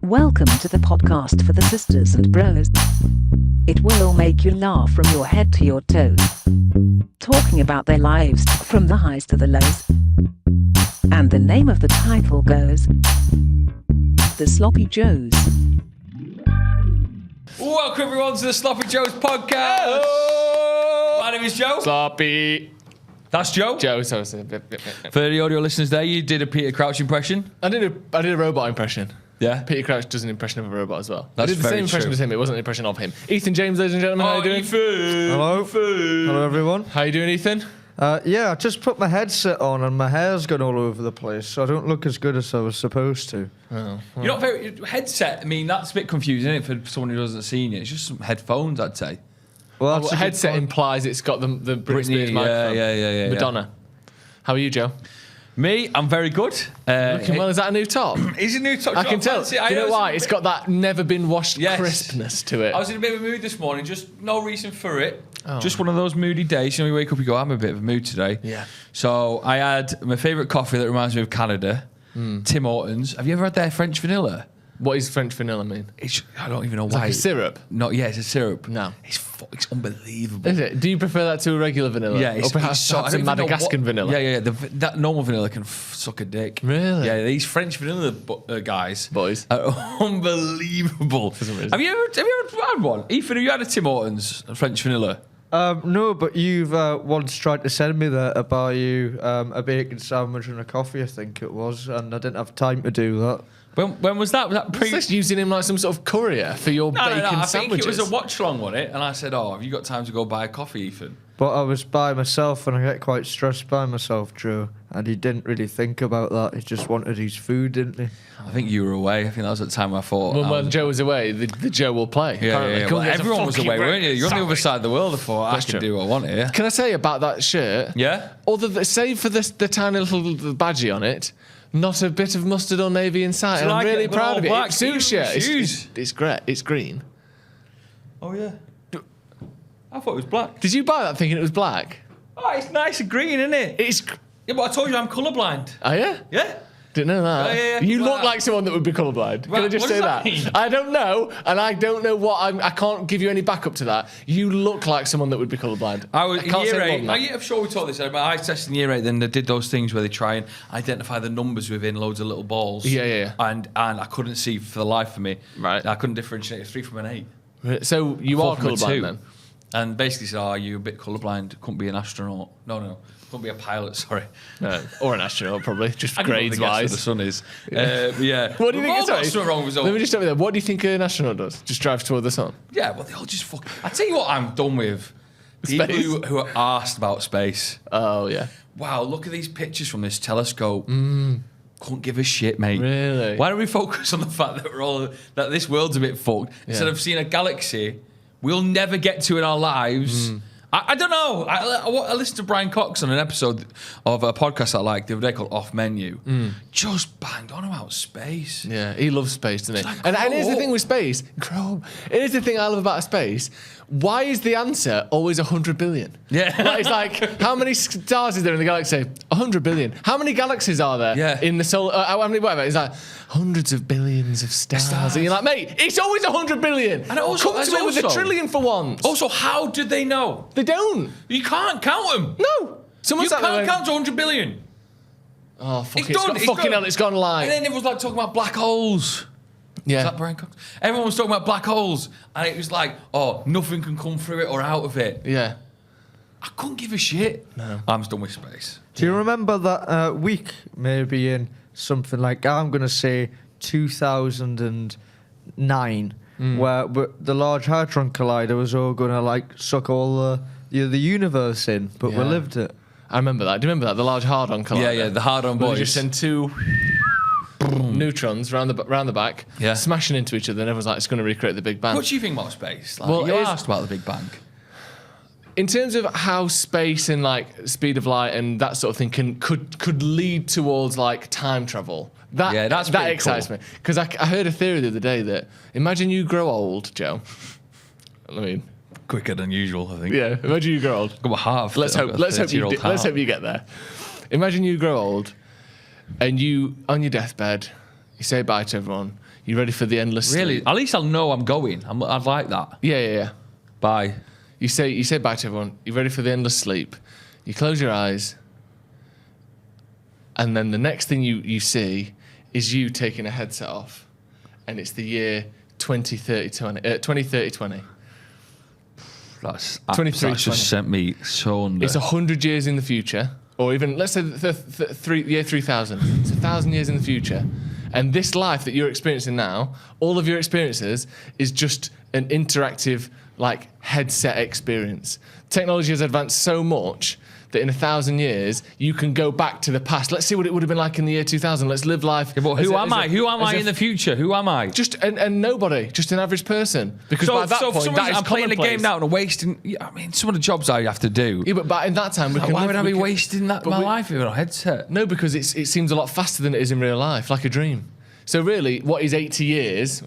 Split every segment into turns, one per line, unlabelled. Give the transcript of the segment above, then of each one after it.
Welcome to the podcast for the sisters and bros. It will make you laugh from your head to your toes. Talking about their lives from the highs to the lows. And the name of the title goes The Sloppy Joes.
Welcome everyone to the SloppyJoesPodcast.
Oh!
My name is Joe.
Sloppy.
That's Joe.
Joe, so
For the audio listeners there, you did a Peter Crouch impression.
I did a robot impression.
Yeah.
Peter Crouch does an impression of a robot as well.
That's
I did the
very
same impression
true.
as him. It wasn't an impression of him. Ethan James, ladies and gentlemen, how are you doing?
Ethan.
Hello. Hello, everyone.
How you doing, Ethan?
Yeah, I just put my headset on and my hair's gone all over the place, so I don't look as good as I was supposed to.
Oh.
You're not very headset. I mean, that's a bit confusing, isn't it, for someone who hasn't seen it? It's just some headphones, I'd say.
Well,
Well, headset implies it's got the Britney Spears microphone.
Yeah.
Madonna. How are you, Joe?
Me, I'm very good.
Looking well. Is that a new top?
It's a new top.
I can tell.
fancy it.
Do you know
was
why?
in a
It's
bit-
got that never been washed
Yes.
crispness to it.
I was in a bit of a mood this morning, just no reason for it.
Oh.
Just one of those moody days. You know, you wake up, you go, I'm in a bit of a mood today.
Yeah.
So I had my favourite coffee that reminds me of Canada, Tim Hortons. Have you ever had their French vanilla?
What does French vanilla mean?
I don't even know
It's
why.
like a syrup.
No, yeah, it's a syrup.
No.
It's unbelievable.
Is it? Do you prefer that to a regular vanilla?
Yeah,
or perhaps
so, I
perhaps
don't
a
even know
Madagascar
what-
vanilla?
Yeah. That normal vanilla can suck a dick.
Really?
Yeah, these French vanilla guys,
Boys.
are unbelievable.
some reason.
Have you ever had one? Ethan, have you had a Tim Hortons French vanilla?
No, but you've once tried to send me that to buy you a bacon sandwich and a coffee, I think it was, and I didn't have time to do that.
When was that? Was that pre?
Is this using him like some sort of courier for your bacon
I
sandwiches?
think it was a watch along on it, and I said, "Oh, have you got time to go buy a coffee, Ethan?"
But I was by myself, and I get quite stressed by myself, Joe. And he didn't really think about that. He just wanted his food, didn't he?
I think you were away. I think that was at the time I thought.
When Joe was away, the Joe will play.
Yeah.
apparently.
Well, everyone was away, weren't you? You're on the other side of the world. I thought
That's
I can
true.
do what I want here.
Can I say about that shirt?
Yeah.
Save for the tiny little badgie on it, not a bit of mustard or navy inside.
Do
And
you
I'm
like
really
it?
proud
All
of it.
black
It suits you.
shoes.
It's great. It's green.
Oh yeah. I thought it was black.
Did you buy that thinking it was black?
Oh, it's nice and green, isn't it?
It's.
Yeah, but I told you I'm colourblind.
Oh yeah.
Yeah.
Didn't know that.
Yeah.
You
Well,
look like someone that would be colourblind. Can I
Well,
just
what
say
does
that?
that mean?
I don't know, and I don't know what I can't give you any backup to that. You look like someone that would be colourblind.
I was in
can't
year
say more
8.
than that.
I'm sure we talked this. I tested in year 8. Then they did those things where they try and identify the numbers within loads of little balls.
Yeah.
And I couldn't see for the life of me.
Right.
I couldn't differentiate a 3 from an 8.
So you
4
are
from a 2.
colourblind then?
And basically said, "Oh, you're a bit colourblind. Couldn't be an astronaut. No, couldn't be a pilot. Sorry."
Or an astronaut, probably, just
I don't know
grades
the guess where
wise.
the sun is. Yeah.
What do you
We've all
think?
got something wrong with us.
Let me just stop you there. What do you think an astronaut does? Just drives toward the sun?
Yeah, well, they all just fuck. I tell you what, I'm done with people
Space.
who are asked about space.
Oh yeah.
Wow, look at these pictures from this telescope. Couldn't give a shit, mate.
Really?
Why don't we focus on the fact that this world's a bit fucked instead
Yeah.
of seeing a galaxy we'll never get to in our lives? I don't know. I listened to Brian Cox on an episode of a podcast I like the other day called Off Menu. Just banged on about space.
Yeah, he loves space, doesn't he?
like,
And
grow
here's the
up.
thing with space. Grow up. Here's the thing I love about space. Why is the answer always 100 billion?
Yeah.
Like, it's like, how many stars is there in the galaxy? 100 billion. How many galaxies are there
Yeah.
in the solar? How many, whatever. It's like hundreds of billions of stars. And you're like, mate, it's always 100 billion.
And also-
Come to me with a
also-
trillion for once.
Also, how did they know?
They don't.
You can't count them.
No. Someone
You
sat there
can't
and-
count to 100 billion.
Oh, fuck
It's
it.
done,
It's
it's
got, fucking
done.
hell, it's gone live.
And then it was like talking about black holes.
Yeah.
Is that Brian Cox? Everyone was talking about black holes, and it was like, oh, nothing can come through it or out of it.
Yeah.
I couldn't give a shit. No. I'm done with space.
Do you remember that week, maybe in something like, I'm going to say 2009, where the Large Hadron Collider was all going to like suck all the universe in, but we
Yeah.
lived it.
I remember that. Do you remember that? The Large Hadron Collider.
Yeah, the hard-on
Where they
boys.
just send two neutrons round the back,
Yeah.
smashing into each other, and everyone's like, it's going to recreate the Big Bang.
What do you think about space? Like,
Well,
you
it is-
asked about the Big Bang.
In terms of how space and like speed of light and that sort of thing could lead towards like time travel, that
that's
that
pretty
excites
cool.
me. Because I heard a theory the other day that imagine you grow old, Joe. I mean,
Quicker than usual, I think.
yeah. Imagine you grow old.
Got a half.
Let's hope you get there. Imagine you grow old, and you, on your deathbed, you say bye to everyone. You're ready for the endless
Really?
sleep.
At least I'll know I'm going. I'd like that.
Yeah.
Bye.
You say bye to everyone. You're ready for the endless sleep. You close your eyes, and then the next thing you see is you taking a headset off, and it's the year 2030-20.
That's
23,
just sent me so under.
It's 100 years in the future, or even let's say year 3000. It's 1,000 years in the future, and this life that you're experiencing now, all of your experiences is just an interactive like headset experience. Technology has advanced so much that in 1,000 years you can go back to the past. Let's see what it would have been like in the year 2000. Let's live life.
Yeah, but who am I? Who am I in the future? Who am I?
Just and nobody, just an average person. Because by that
for
point,
some
that
reason,
is
I'm playing the
commonplace.
game now and I'm wasting. I mean, some of the jobs I have to do.
Yeah, but in that time, we can.
Why would I be
we can-
wasting my life with a headset?
No, because it seems a lot faster than it is in real life, like a dream. So really, what is 80 years,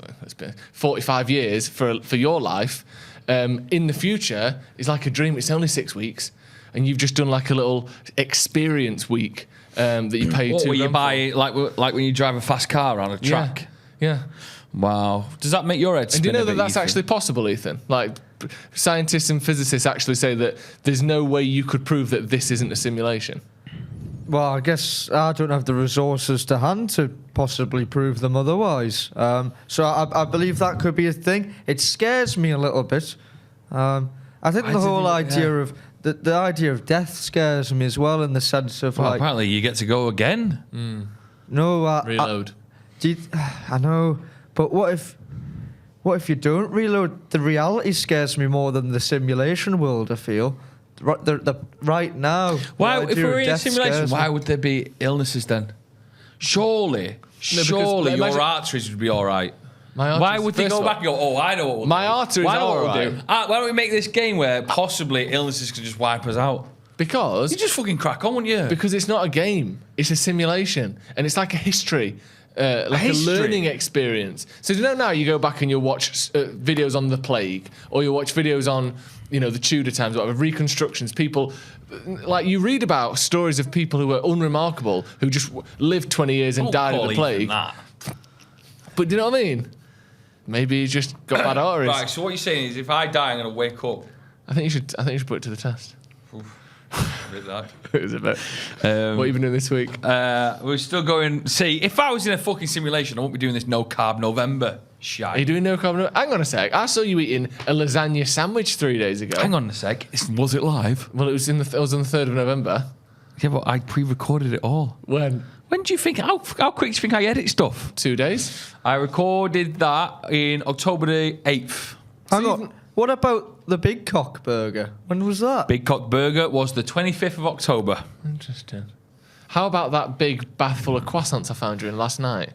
45 years for your life, in the future is like a dream. It's only 6 weeks, and you've just done like a little experience week that you pay.
What will you buy? Like when you drive a fast car on a track.
Yeah.
Wow. Does that make your head spin?
And do you know
a bit,
that that's
Ethan?
actually possible, Ethan? Like, scientists and physicists actually say that there's no way you could prove that this isn't a simulation.
Well, I guess I don't have the resources to hand to possibly prove them otherwise. So I believe that could be a thing. It scares me a little bit. I think the whole idea of the idea of death scares me as well, in the sense of
Well, apparently you get to go again.
no,
Reload.
I know, but what if you don't reload? The reality scares me more than the simulation world, I feel. Right now.
Why,
the
if
idea
we're
of
in a
death
simulation,
scares me.
why would there be illnesses then? Surely your
imagine-
arteries would be all right.
My
Why
arteries-
would they
first
go
of all,
back and go, oh, I know what we'll
My
do.
arteries
I know
are
what
all
we'll
right.
do. Why don't we make this game where possibly illnesses can just wipe us out?
Because
You just fucking crack on, wouldn't you?
Because it's not a game, it's a simulation, and it's like a history, like
history?
a learning experience. So you know now you go back and you watch videos on the plague, or you watch videos on the Tudor times, whatever, reconstructions. People like you read about stories of people who were unremarkable, who just lived 20 years and died of the plague. But do you know what I mean? Maybe you just got bad arteries.
Right. So what you're saying is, if I die, I'm gonna wake up.
I think you should put it to the test.
With that.
It was a bit. What have you been doing this week?
We're still going. See, if I was in a fucking simulation, I wouldn't be doing this no carb November shite.
Are you doing no carb? Hang on a sec. I saw you eating a lasagna sandwich 3 days ago.
Hang on a sec. Was it live?
Well, it was on the 3rd of November.
Yeah, but I pre-recorded it all.
When?
When do you think? How quick do you think I edit stuff?
2 days.
I recorded that in October the 8th.
Hang on. What about the Big Cock Burger? When was that?
Big Cock Burger was the 25th of October.
Interesting. How about that big bath full of croissants I found during last night?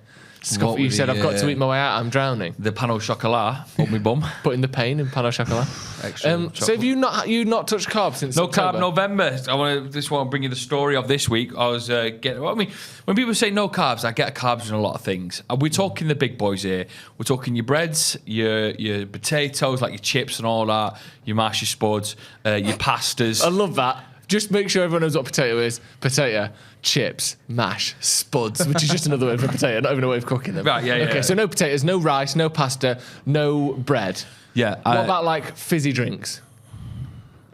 What
You
with
said
the,
I've got to eat my way out. I'm drowning.
The pan au chocolat up my bum.
Putting the pain in pan au chocolat.
Extra
So have you not touched carbs since
No
October?
carb November. I want to bring you the story of this week. I was when people say no carbs, I get carbs in a lot of things. We're talking the big boys here. We're talking your breads, your potatoes, like your chips and all that, your mash, your spuds, your pastas.
I love that. Just make sure everyone knows what potato is. Potato, chips, mash, spuds, which is just another word for potato, not even a way of cooking them.
Right, yeah.
Okay, so no potatoes, no rice, no pasta, no bread.
Yeah.
What about like fizzy drinks?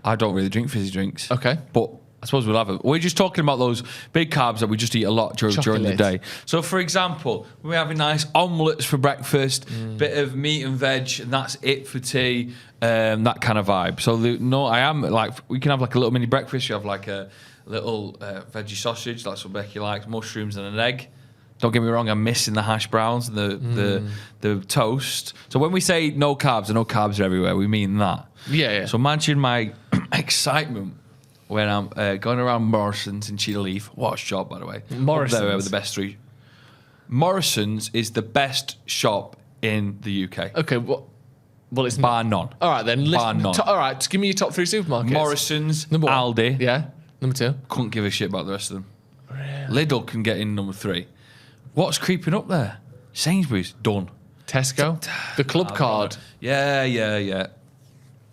I don't really drink fizzy drinks.
Okay.
But I suppose we'll have it. We're just talking about those big carbs that we just eat a lot during the
Chocolate.
day. So, for example, we're having nice omelettes for breakfast, bit of meat and veg, and that's it for tea, that kind of vibe. So, we can have like a little mini breakfast. You have like a little veggie sausage, that's what Becky likes, mushrooms and an egg. Don't get me wrong, I'm missing the hash browns and the toast. So when we say no carbs, and no carbs are everywhere, we mean that.
Yeah.
So imagine my excitement when I'm going around Morrison's in Cheetah Leaf. What a shop, by the way.
Morrison's?
Up there with the best three. Morrison's is the best shop in the UK.
Okay, well it's
Bar none.
All right, then.
Bar none.
All right, give me your top 3 supermarkets.
Morrison's,
Number 1.
Aldi.
Yeah. Number 2.
Couldn't give a shit about the rest of them. Really? Lidl can get in number 3. What's creeping up there? Sainsbury's, done.
Tesco. The club card.
Yeah.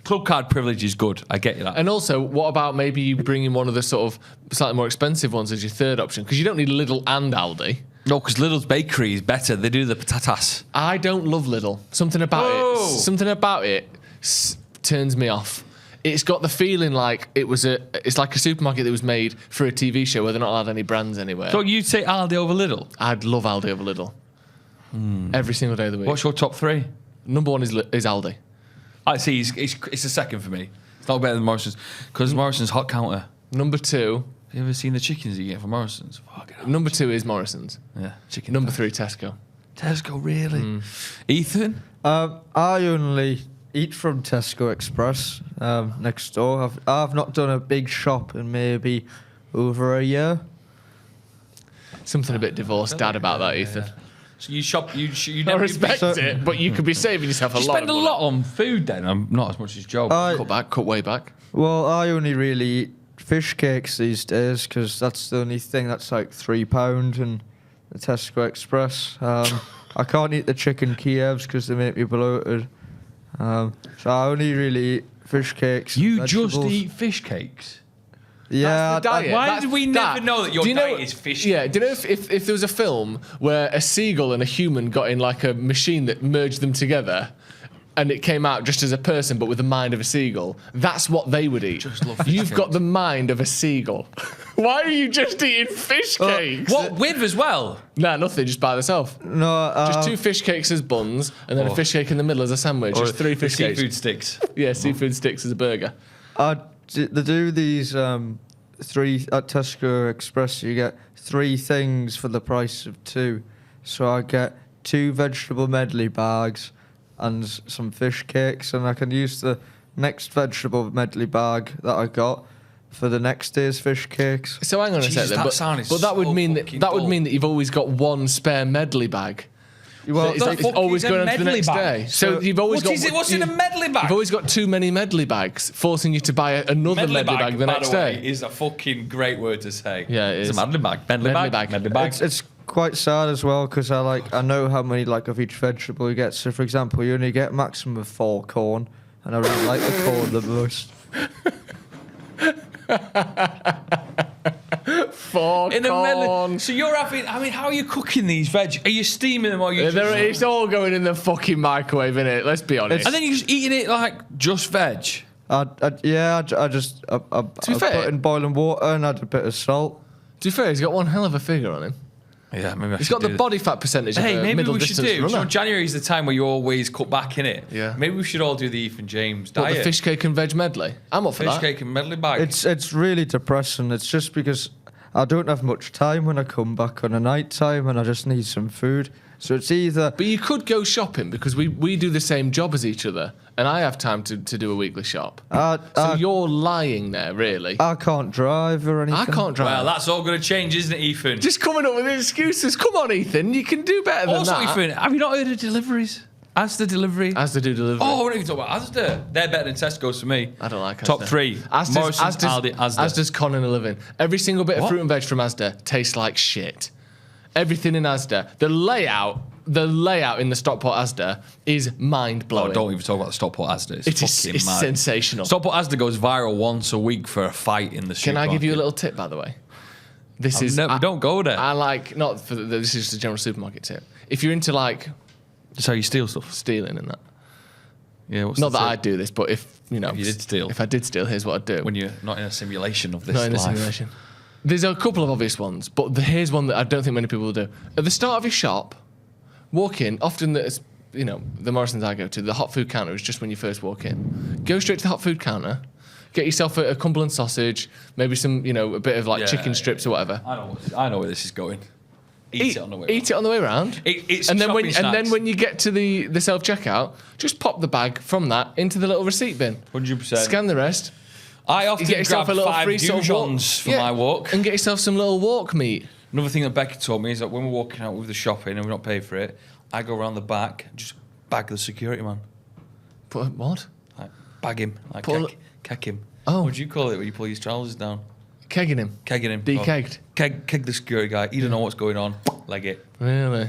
Club card privilege is good. I get you that.
And also, what about maybe you bringing one of the sort of slightly more expensive ones as your third option? Because you don't need Lidl and Aldi.
No, because Lidl's bakery is better. They do the patatas.
I don't love Lidl. Something about it turns me off. It's got the feeling like it's like a supermarket that was made for a TV show where they're not allowed any brands anywhere.
So you'd say Aldi over Lidl?
I'd love Aldi over Lidl. Every single day of the week.
What's your top three?
Number one is Aldi.
I see. It's a second for me. It's not better than Morrison's because Morrison's hot counter.
Number two.
Have you ever seen the chickens you get from Morrison's?
Number two is Morrison's.
Yeah, chicken.
Number three, Tesco.
Tesco, really? Ethan?
I only eat from Tesco Express next door. I've not done a big shop in maybe over a year.
Something a bit divorced dad about that, Ethan.
So you shop, you
I
never
respect it, but you could be saving yourself a lot.
spend a lot on food then. Not as much as Joe.
Cut way back.
Well, I only really eat fish cakes these days because that's the only thing that's like £3 in the Tesco Express. I can't eat the chicken Kievs because they make me bloated. So I only really eat fish cakes.
You
vegetables.
just eat fish cakes?
Yeah.
That's the diet.
Why did we never know that your diet is fish?
Yeah, do you know if there was a film where a seagull and a human got in like a machine that merged them together and it came out just as a person but with the mind of a seagull, that's what they would eat.
Just love fish
You've
cakes.
got the mind of a seagull. Why are you just eating fish cakes?
What, with as well?
Nah, nothing, just by themselves.
No,
Just two fish cakes as buns and then a fish cake in the middle as a sandwich. Just three fish cakes.
Seafood sticks.
Yeah, seafood sticks as a burger.
They do these three at Tesco Express. You get 3 things for the price of 2. So I get 2 vegetable medley bags and some fish cakes, and I can use the next vegetable medley bag that I got for the next day's fish cakes.
So hang on a
Jesus,
second,
that
that would
so
mean
fucking
that would
dull.
mean that you've always got one spare medley bag.
Well,
It's always going on to the next day. So you've always got.
What's in a medley bag?
You've always got too many medley bags, forcing you to buy another medley bag the next
by the
day.
way, is a fucking great word to say.
Yeah, it
it's
is.
a medley bag. Medley bag. Medley bag.
It's quite sad as well because I know how many of each vegetable you get. So for example, you only get a maximum of 4 corn, and I really like the corn the most.
4
in a medley.
corn.
So you're having. I mean, how are you cooking these veg? Are you steaming them or are you?
It's all going in the fucking microwave, innit? Let's be honest.
And then you're just eating it like just veg.
I just put in boiling water and add a bit of salt.
To be fair, he's got one hell of a figure on him.
Yeah, maybe
He's got the body fat percentage of
Hey,
a
maybe
middle
we should
distance
do.
runner.
So January is the time where you always cut back in it.
Yeah.
Maybe we should all do the Ethan James
What,
diet.
the fish cake and veg medley? I'm up for
Fish
that.
cake and medley bag.
It's really depressing. It's just because I don't have much time when I come back on a night time and I just need some food. So it's either...
But you could go shopping because we do the same job as each other and I have time to do a weekly shop. So you're lying there, really.
I can't drive or anything.
I can't drive.
Well, that's all going to change, isn't it, Ethan?
Just coming up with excuses. Come on, Ethan. You can do better than
also,
that.
Ethan, have you not heard of deliveries? Asda delivery.
Asda do delivery.
Oh, we're not even talking about Asda. They're better than Tesco's for me.
I don't like Asda.
Top 3. Morrison's, Aldi, Asda.
Asda's conning a living. Every single bit of fruit and veg from Asda tastes like shit. Everything in Asda. The layout in the Stockport Asda is mind-blowing.
Oh, don't even talk about the Stockport Asda.
It's
mad.
sensational.
Stockport Asda goes viral once a week for a fight in the
Can I give you a little tip, by the way?
Don't go there.
I like, not for this is just a general supermarket tip. If you're into like
That's how you steal stuff.
stealing and that.
Yeah, what's
Not
the
that
tip?
I'd do this, but if you
did steal.
If I did steal, here's what I'd do.
When you're not in a simulation of this
Not in a
life.
simulation. There's a couple of obvious ones, but here's one that I don't think many people will do. At the start of your shop, walk in. Often that's the Morrison's I go to, the hot food counter is just when you first walk in. Go straight to the hot food counter. Get yourself a Cumberland sausage, maybe some a bit of like chicken strips or whatever.
I know where this is going. Eat it on the way.
Eat it on the way around.
It's
and then
snacks.
when you get to the self checkout, just pop the bag from that into the little receipt bin.
100%.
Scan the rest.
I often
Get yourself
grab
a little
5
free sort of
Dijon's for
Yeah,
my walk.
and get yourself some little walk meat.
Another thing that Becky told me is that when we're walking out with the shopping and we're not paid for it, I go around the back and just bag the security man.
But what?
Like, bag him. Like, keg him.
Oh.
What do you call it when you pull your trousers down?
Kegging him.
Kegging him.
Dekegged.
Oh, keg the security guy. He don't know what's going on. Leg it.
Really?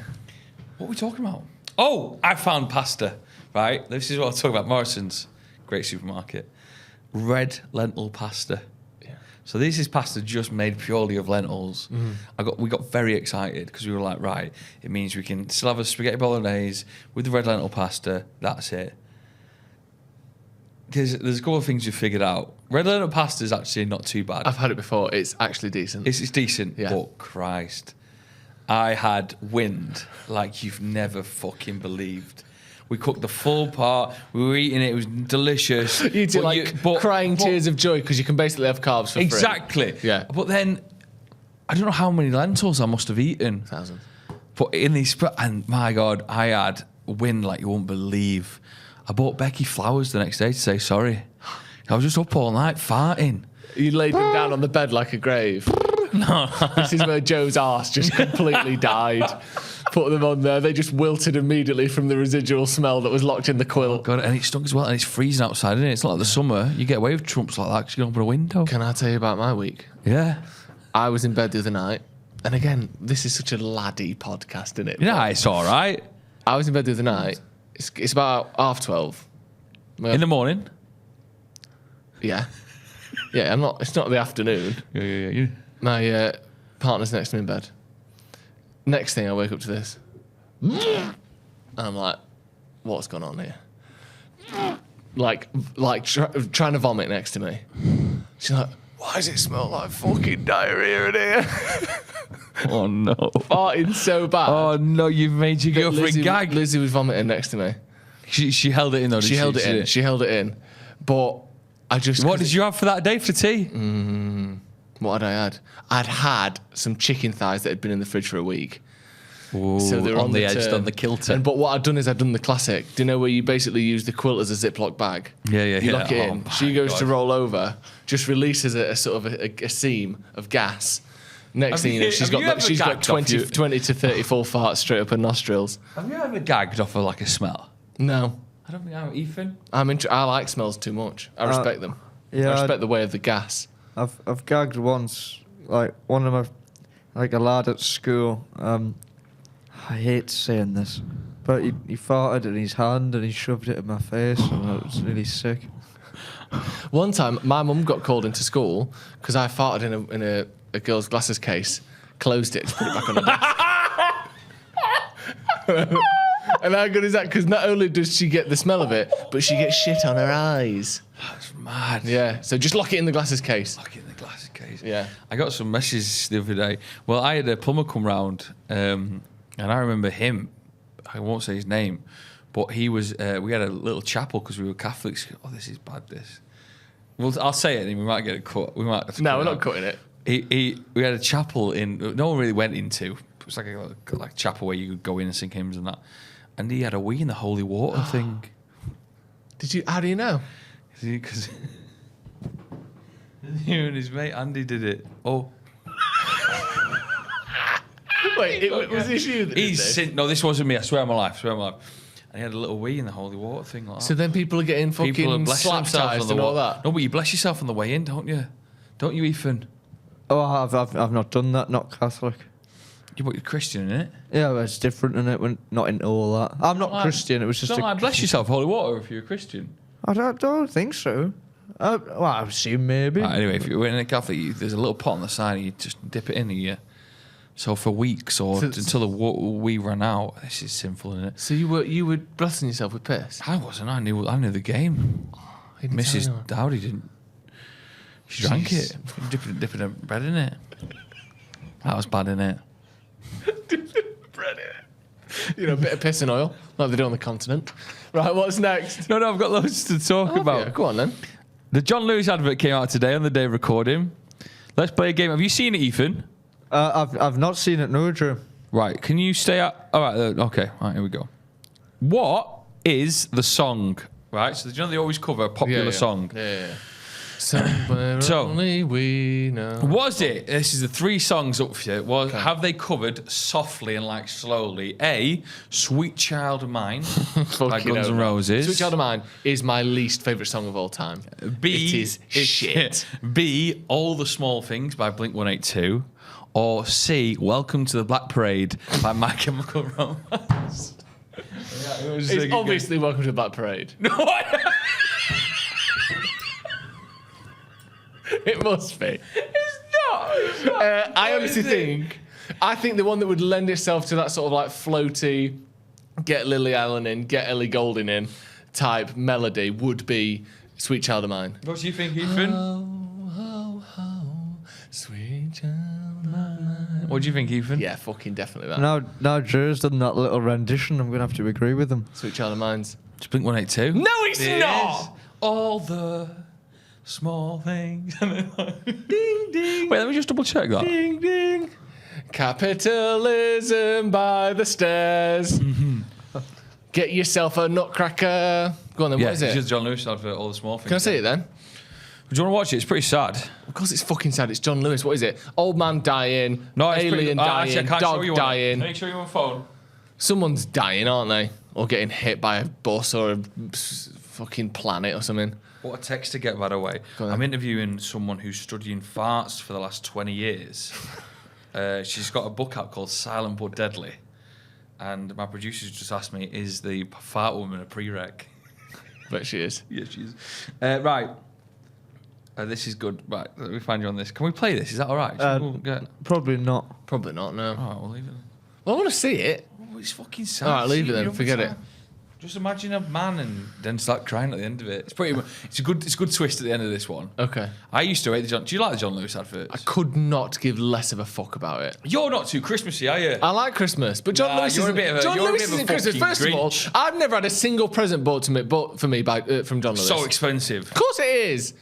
What are we talking about? Oh, I found pasta. Right? This is what I'm talking about. Morrison's. great supermarket. Red lentil pasta. So this is pasta just made purely of lentils. We got very excited because we were like, right, it means we can still have a spaghetti bolognese with the red lentil pasta. That's it. There's a couple of things we figured out. Red lentil pasta is actually not too bad.
I've had it before. It's actually decent.
It's decent,
Yeah.
but Christ, I had wind like you've never fucking believed. We cooked the full part. We were eating it. It was delicious.
You do crying tears of joy because you can basically have carbs for free.
Exactly.
Yeah.
But then, I don't know how many lentils I must have eaten.
Thousands.
But in these, and my God, I had wind like you won't believe. I bought Becky flowers the next day to say sorry. I was just up all night farting.
You laid them down on the bed like a grave.
No.
This is where Joe's arse just completely died. Put them on there. They just wilted immediately from the residual smell that was locked in the quilt.
God, and it stunk as well, and it's freezing outside, isn't it? It's not like the summer. You get away with trumps like that because you can open a window.
Can I tell you about my week?
Yeah.
I was in bed the other night, and again, this is such a laddie podcast, isn't it?
Yeah, it's all right.
I was in bed the other night. It's about 12:30.
In the morning?
Yeah. Yeah, it's not the afternoon.
Yeah.
My partner's next to me in bed. Next thing, I wake up to this. And I'm like, what's going on here? Like trying to vomit next to me. She's like, why does it smell like fucking diarrhea in here?
Oh, no.
Farting so bad.
Oh, no, you've made your girlfriend gag.
Lizzie was vomiting next to me.
She held it in, though, didn't she?
She held it in. But I just...
What did you have for that day for tea?
What had I had? I'd had some chicken thighs that had been in the fridge for a week.
Ooh,
So they were
on the edge,
turn.
on the kilter.
But what I'd done is I'd done the classic. Do you know where you basically use the quilt as a Ziploc bag?
Yeah.
You lock it in.
Oh,
She
my
goes
God.
to roll over, just releases a sort of a seam of gas. Next thing you know, she's got 20 to 30 full farts straight up her nostrils.
Have you ever gagged off of like a smell?
No.
I don't think I'm Ethan.
I like smells too much. I respect them.
yeah,
I respect the way of the gas.
I've gagged once, like one of my, like a lad at school. I hate saying this, but he farted in his hand and he shoved it in my face, and I was really sick.
One time, my mum got called into school because I farted in a girl's glasses case, closed it, to put it back on the desk. And how good is that? Because not only does she get the smell of it, but she gets shit on her eyes.
That's mad.
Yeah, so just lock it in the glasses case.
Lock it in the glass case.
Yeah.
I got some messages the other day. Well, I had a plumber come round, and I remember him. I won't say his name, but he was. We had a little chapel because we were Catholics. Oh, this is bad. This. Well, I'll say it, and we might get a cut. We might. Have to
No,
cut
we're
it
not
out.
cutting it.
We had a chapel in. No one really went into. It was like a chapel where you could go in and sing hymns and that. And he had a wee in the holy water thing.
Did you? How do you know?
Because you and his mate Andy did it. Oh.
Wait, was this you that did this?
No, this wasn't me. I swear on my life. And he had a little wee in the holy water thing like that.
So then people are getting
People are
fucking
blessing
slap
themselves
ties
on the
and all
water.
that.
No, but you bless yourself on the way in, don't you? Don't you, Ethan?
Oh, I've not done that. Not Catholic.
You're Christian, innit?
Yeah, but it's different, innit? We're not into all that. I'm not Christian. It was just.
Don't like bless yourself holy water if you're a Christian.
I don't think so. Well, I assume maybe.
Right, anyway, if you're in a Catholic, there's a little pot on the side and you just dip it in here. So for weeks or until the wee ran out, this is sinful, isn't it?
So you were blessing yourself with piss?
I wasn't. I knew the game.
He didn't tell
Mrs.
anyone.
Dowdy didn't. She drank it, dipping her bread in it. That was bad, innit?
Bread in it. You know, a bit of piss and oil, like they do on the continent. Right, what's next?
No, I've got loads to talk about.
Yeah, go on then.
The John Lewis advert came out today on the day of recording. Let's play a game. Have you seen it, Ethan?
I've not seen it, no, Drew.
Right. Can you stay up? All right. Okay. All right. Here we go. What is the song? Right. So do you know they always cover a popular song?
Yeah. Somewhere
So-
only we know.
Was it? This is the three songs up for you. Have they covered softly and like slowly? A, "Sweet Child of Mine" by
Fucking
Guns N'
over.
Roses.
Sweet Child of Mine is my least favourite song of all time.
B,
It is shit.
B, "All the Small Things" by Blink-182. Or C, "Welcome to the Black Parade" by My Chemical Romance.
It's obviously Welcome to the Black Parade.
No,
It must be.
It's not.
I honestly think the one that would lend itself to that sort of like floaty, get Lily Allen in, get Ellie Goulding in type melody would be Sweet Child of Mine.
What do you think, Ethan?
Sweet Child of Mine.
What do you think, Ethan?
Yeah, fucking definitely that.
Now Joe's done that little rendition, I'm going to have to agree with him.
Sweet Child of Mine's.
It's Blink 182.
No, it's not!
All the small things. Ding, ding. Wait, let me just double check that.
Ding, ding. Capitalism by the stairs. Get yourself a nutcracker. Go on then, what is
it's
it?
just John Lewis advert, All the Small Things.
Can I see it then?
Do you want to watch it? It's pretty sad.
Of course it's fucking sad. It's John Lewis. What is it? Old man dying.
No, it's
alien dying.
actually, I can't show
dog
you
dying.
Can I show you on phone?
Someone's dying, aren't they? Or getting hit by a bus or a fucking planet or something.
What a text to get, by the way.
Go on.
I'm interviewing someone who's studying farts for the last 20 years. She's got a book out called Silent But Deadly. And my producer's just asked me, is the fart woman a prereq?
But she is.
Yes, she is. Right. This is good. Right, let me find you on this. Can we play this? Is that all right?
Probably not.
Probably not, no.
All right, we'll leave it.
Well, I want to see it.
Oh, it's fucking sad.
All right, leave it then.
You know,
Forget it.
Just imagine a man and then start crying at the end of it. It's a good twist at the end of this one.
Okay.
I used to hate the John. Do you like the John Lewis adverts?
I could not give less of a fuck about it.
You're not too Christmassy, are you?
I like Christmas, but John
Nah,
Lewis
you're a
isn't.
bit of a-
John
you're a
Lewis
bit of a
isn't Christmas.
fucking
First of all,
Grinch.
I've never had a single present bought for me from John Lewis.
So expensive.
Of course it is.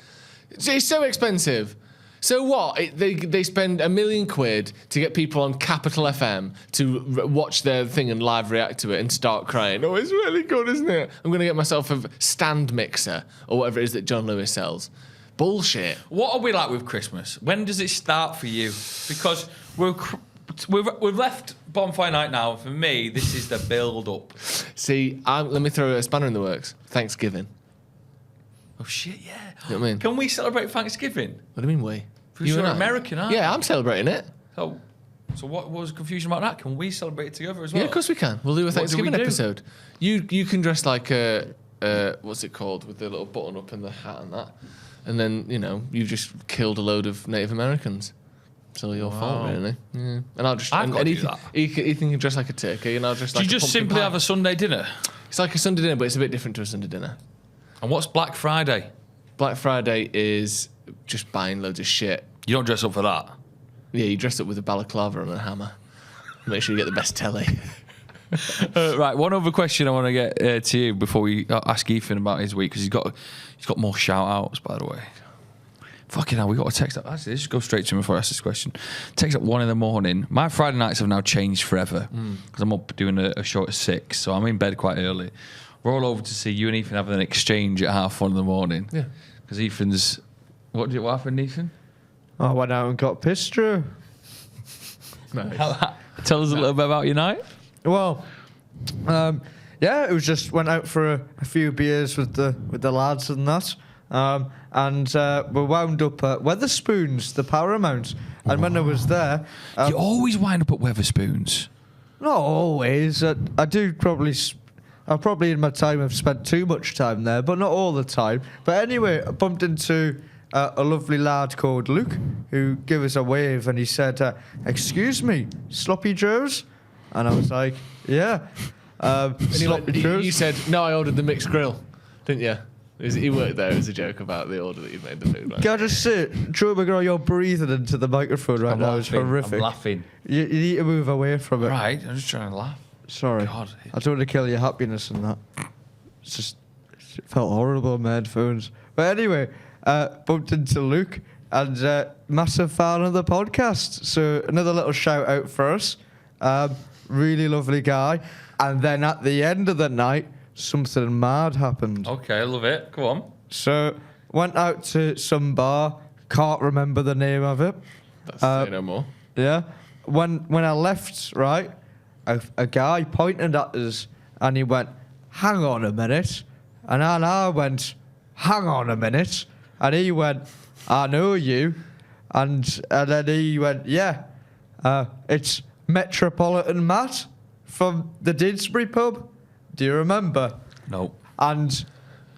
It's so expensive. So what? They spend £1 million to get people on Capital FM to watch their thing and live react to it and start crying. Oh, it's really good, isn't it? I'm going to get myself a stand mixer or whatever it is that John Lewis sells. Bullshit.
What are we like with Christmas? When does it start for you? Because we've left Bonfire Night now. For me, this is the build-up.
See, let me throw a spanner in the works. Thanksgiving.
Oh, shit, yeah.
You know what I mean?
Can we celebrate Thanksgiving?
What do you mean we?
Because you're American, aren't you?
Yeah, I'm celebrating it.
So what was the confusion about that? Can we celebrate it together as well?
Yeah, of course we can. We'll do a Thanksgiving
do?
episode. You can dress like a what's it called, with the little button up and the hat and that, and then you've just killed a load of Native Americans. It's all your fault, really. Yeah. And I'll just
I've got to do
Ethan can dress like a turkey, and I'll dress
Do
like.
you just simply have a Sunday dinner?
It's like a Sunday dinner, but it's a bit different to a Sunday dinner.
And what's Black Friday?
Black Friday is just buying loads of shit.
You don't dress up for that.
Yeah, you dress up with a balaclava and a hammer. Make sure you get the best telly.
Right, one other question I want to get to you before we ask Ethan about his week, because he's got more shout-outs, by the way. Fucking hell, we got a text up. Actually, let's just go straight to him before I ask this question. Text at 1 a.m. My Friday nights have now changed forever, because I'm up doing a show at 6, so I'm in bed quite early. Roll over to see you and Ethan having an exchange at 1:30 a.m.
Yeah.
Because Ethan's... What happened, Ethan?
I went out and got pissed through.
Nice.
Tell us a little bit about your night.
Well, yeah, it was just went out for a few beers with the lads and that, and we wound up at Weatherspoons, the Paramount. And when I was there,
You always wind up at Weatherspoons.
not always. I probably in my time have spent too much time there, but not all the time. But anyway, I bumped into a lovely lad called Luke, who gave us a wave, and he said, "Excuse me, Sloppy Joes?" And I was like, "Yeah." Sloppy Joes.
You said, no, I ordered the mixed grill, didn't you? He worked there as a joke about the order that you made the food, right?
Can I just say, Joe McGraw, you're breathing into the microphone right now. It's horrific.
I'm laughing.
You need to move away from it.
Right, I'm just trying to laugh.
Sorry.
God.
I don't want to kill your happiness and that. It felt horrible on my headphones. But anyway, bumped into Luke, and massive fan of the podcast. So another little shout out for us. Really lovely guy. And then at the end of the night, something mad happened.
Okay, I love it. Go on.
So went out to some bar. Can't remember the name of it.
That's say no more.
Yeah. When I left, right, a guy pointed at us and he went, "Hang on a minute." And I went, "Hang on a minute." And he went, "I know you." And then he went, "Yeah, it's Metropolitan Matt from the Didsbury pub. Do you remember?"
No.
And